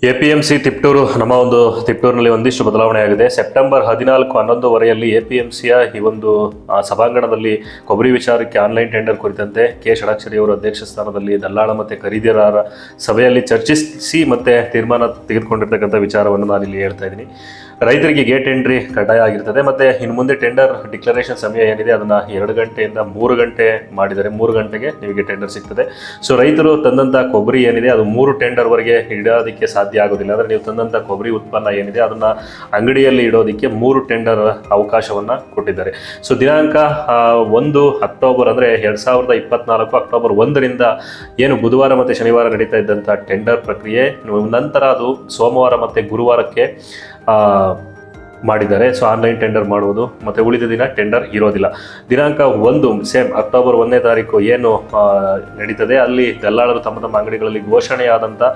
APMC Tiptur ನಮ್ಮ ಒಂದು ತಿಪ್ಟೂರಿನಲ್ಲಿ ಒಂದಿಷ್ಟು ಬದಲಾವಣೆ ಆಗಿದೆ. ಸೆಪ್ಟೆಂಬರ್ 14-11 ಎಪಿಎಂಸಿಯ ಈ ಒಂದು ಸಭಾಂಗಣದಲ್ಲಿ ಕೊಬ್ಬರಿ ವಿಚಾರಕ್ಕೆ ಆನ್ಲೈನ್ ಟೆಂಡರ್ ಕುರಿತಂತೆ ಕೆ ಷಡಾಕ್ಷರಿ ಅವರು ಅಧ್ಯಕ್ಷ ಸ್ಥಾನದಲ್ಲಿ ದಲ್ಲಾಳ ಮತ್ತು ಖರೀದಿದಾರರ ಸಭೆಯಲ್ಲಿ ಚರ್ಚಿಸಿ ಮತ್ತೆ ತೀರ್ಮಾನ ತೆಗೆದುಕೊಂಡಿರ್ತಕ್ಕಂಥ ವಿಚಾರವನ್ನು ನಾನಿಲ್ಲಿ ಹೇಳ್ತಾ ಇದ್ದೀನಿ. ರೈತರಿಗೆ ಗೇಟ್ ಎಂಟ್ರಿ ಕಡ್ಡಾಯ ಆಗಿರ್ತದೆ. ಮತ್ತು ಇನ್ನು ಮುಂದೆ ಟೆಂಡರ್ ಡಿಕ್ಲರೇಷನ್ ಸಮಯ ಏನಿದೆ ಅದನ್ನು 2 ಗಂಟೆಯಿಂದ 3 ಗಂಟೆ ಮಾಡಿದರೆ 3 ಗಂಟೆಗೆ ನಿಮಗೆ ಟೆಂಡರ್ ಸಿಗ್ತದೆ. ಸೊ ರೈತರು ತಂದಂಥ ಕೊಬ್ಬರಿ ಏನಿದೆ ಅದು 3 ಟೆಂಡರ್ವರೆಗೆ ಇಡೋದಕ್ಕೆ ಸಾಧ್ಯ ಆಗೋದಿಲ್ಲ. ಅಂದರೆ ನೀವು ತಂದಂಥ ಕೊಬ್ಬರಿ ಉತ್ಪನ್ನ ಏನಿದೆ ಅದನ್ನು ಅಂಗಡಿಯಲ್ಲಿ ಇಡೋದಕ್ಕೆ 3 ಟೆಂಡರ್ ಅವಕಾಶವನ್ನು ಕೊಟ್ಟಿದ್ದಾರೆ. ಸೊ ದಿನಾಂಕ 1 ಅಕ್ಟೋಬರ್ ಅಂದರೆ 2024 ಅಕ್ಟೋಬರ್ 1ರಿಂದ ಏನು ಬುಧವಾರ ಮತ್ತು ಶನಿವಾರ ನಡೀತಾ ಇದ್ದಂಥ ಟೆಂಡರ್ ಪ್ರಕ್ರಿಯೆ ನಂತರ ಅದು ಸೋಮವಾರ ಮತ್ತು ಗುರುವಾರಕ್ಕೆ ಮಾಡಿದ್ದಾರೆ. ಸೊ ಆನ್ಲೈನ್ ಟೆಂಡರ್ ಮಾಡುವುದು ಮತ್ತು ಉಳಿದ ದಿನ ಟೆಂಡರ್ ಇರೋದಿಲ್ಲ. ದಿನಾಂಕ 1 ಸೇಮ್ ಅಕ್ಟೋಬರ್ 1ನೇ ತಾರೀಕು ಏನು ನಡೀತದೆ ಅಲ್ಲಿ ದಲ್ಲಾಳರು ತಮ್ಮ ಅಂಗಡಿಗಳಲ್ಲಿ ಘೋಷಣೆಯಾದಂಥ